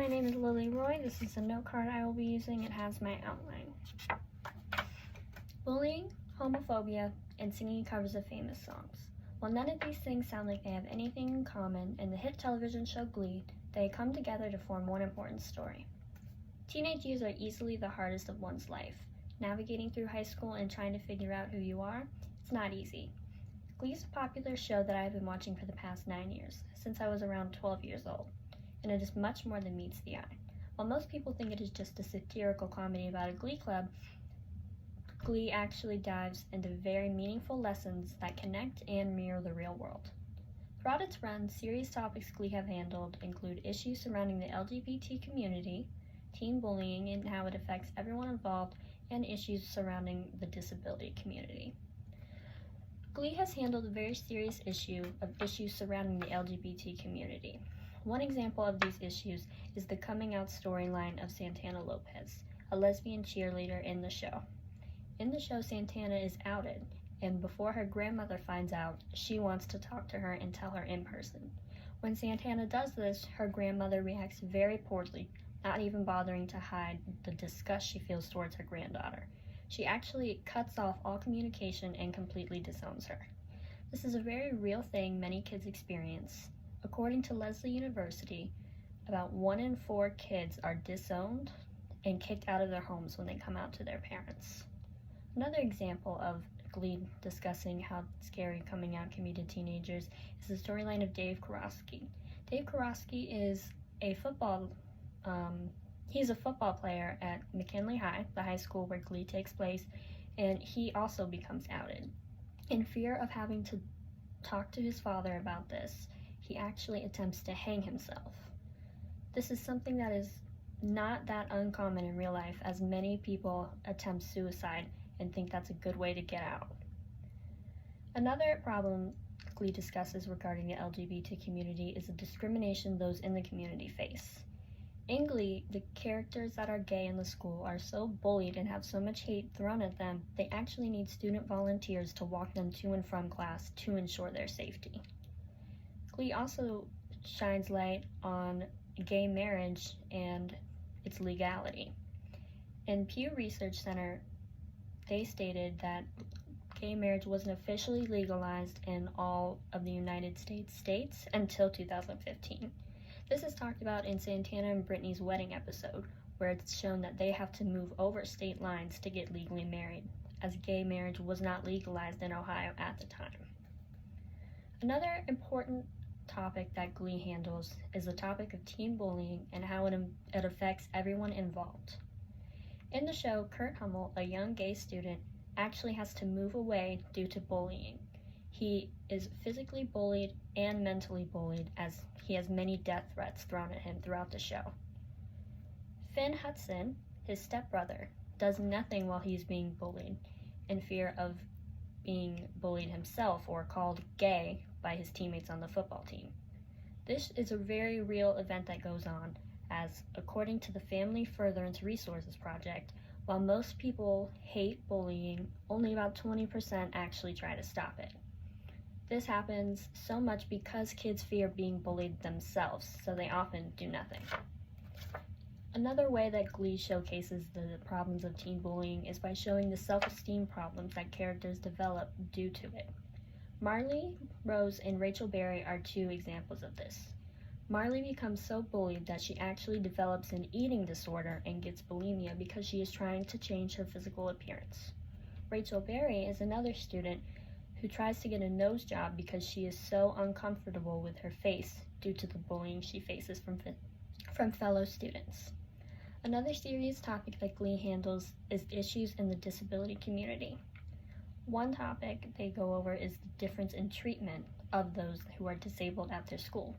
My name is Lily Roy. This is the note card I will be using. It has my outline. Bullying, homophobia, and singing covers of famous songs. While none of these things sound like they have anything in common, in the hit television show Glee, they come together to form one important story. Teenage years are easily the hardest of one's life. Navigating through high school and trying to figure out who you are, it's not easy. Glee is a popular show that I have been watching for the past 9 years, since I was around 12 years old, and it is much more than meets the eye. While most people think it is just a satirical comedy about a glee club, Glee actually dives into very meaningful lessons that connect and mirror the real world. Throughout its run, serious topics Glee have handled include issues surrounding the LGBT community, teen bullying and how it affects everyone involved, and issues surrounding the disability community. Glee has handled a very serious issues surrounding the LGBT community. One example of these issues is the coming out storyline of Santana Lopez, a lesbian cheerleader in the show. In the show, Santana is outed, and before her grandmother finds out, she wants to talk to her and tell her in person. When Santana does this, her grandmother reacts very poorly, not even bothering to hide the disgust she feels towards her granddaughter. She actually cuts off all communication and completely disowns her. This is a very real thing many kids experience. According to Lesley University, about 1 in 4 kids are disowned and kicked out of their homes when they come out to their parents. Another example of Glee discussing how scary coming out can be to teenagers is the storyline of Dave Karofsky. Dave Karofsky is a football player at McKinley High, the high school where Glee takes place, and he also becomes outed. In fear of having to talk to his father about this, he actually attempts to hang himself. This is something that is not that uncommon in real life, as many people attempt suicide and think that's a good way to get out. Another problem Glee discusses regarding the LGBT community is the discrimination those in the community face. In Glee, the characters that are gay in the school are so bullied and have so much hate thrown at them, they actually need student volunteers to walk them to and from class to ensure their safety. Glee also shines light on gay marriage and its legality. In Pew Research Center, they stated that gay marriage wasn't officially legalized in all of the United States until 2015. This is talked about in Santana and Brittany's wedding episode, where it's shown that they have to move over state lines to get legally married, as gay marriage was not legalized in Ohio at the time. Another important topic that Glee handles is the topic of teen bullying and how it affects everyone involved. In the show, Kurt Hummel, a young gay student, actually has to move away due to bullying. He is physically bullied and mentally bullied, as he has many death threats thrown at him throughout the show. Finn Hudson, his stepbrother, does nothing while he's being bullied, in fear of being bullied himself or called gay by his teammates on the football team. This is a very real event that goes on, as according to the Family Furtherance Resources Project, while most people hate bullying, only about 20% actually try to stop it. This happens so much because kids fear being bullied themselves, so they often do nothing. Another way that Glee showcases the problems of teen bullying is by showing the self-esteem problems that characters develop due to it. Marley, Rose, and Rachel Berry are 2 examples of this. Marley becomes so bullied that she actually develops an eating disorder and gets bulimia because she is trying to change her physical appearance. Rachel Berry is another student who tries to get a nose job because she is so uncomfortable with her face due to the bullying she faces from fellow students. Another serious topic that Glee handles is issues in the disability community. One topic they go over is the difference in treatment of those who are disabled at their school.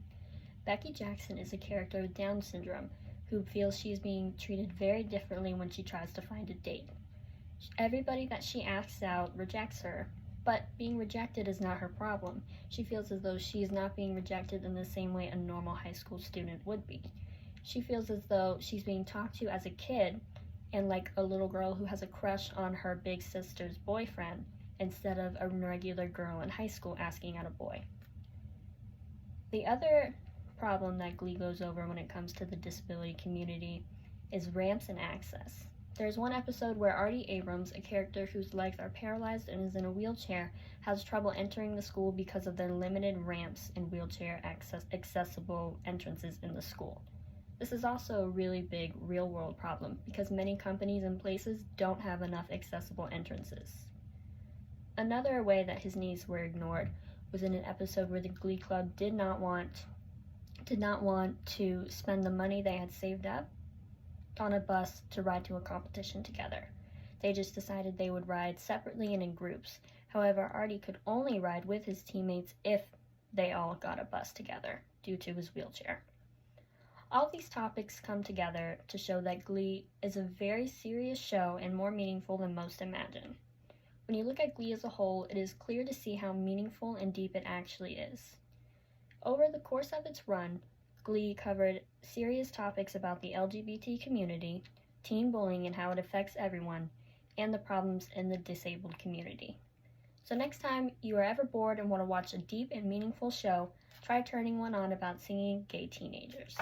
Becky Jackson is a character with Down syndrome who feels she is being treated very differently when she tries to find a date. Everybody that she asks out rejects her, but being rejected is not her problem. She feels as though she is not being rejected in the same way a normal high school student would be. She feels as though she's being talked to as a kid and like a little girl who has a crush on her big sister's boyfriend instead of a regular girl in high school asking out a boy. The other problem that Glee goes over when it comes to the disability community is ramps and access. There's one episode where Artie Abrams, a character whose legs are paralyzed and is in a wheelchair, has trouble entering the school because of their limited ramps and wheelchair accessible entrances in the school. This is also a really big real-world problem because many companies and places don't have enough accessible entrances. Another way that his needs were ignored was in an episode where the Glee Club did not want to spend the money they had saved up on a bus to ride to a competition together. They just decided they would ride separately and in groups. However, Artie could only ride with his teammates if they all got a bus together due to his wheelchair. All these topics come together to show that Glee is a very serious show and more meaningful than most imagine. When you look at Glee as a whole, it is clear to see how meaningful and deep it actually is. Over the course of its run, Glee covered serious topics about the LGBT community, teen bullying and how it affects everyone, and the problems in the disabled community. So next time you are ever bored and want to watch a deep and meaningful show, try turning one on about singing gay teenagers.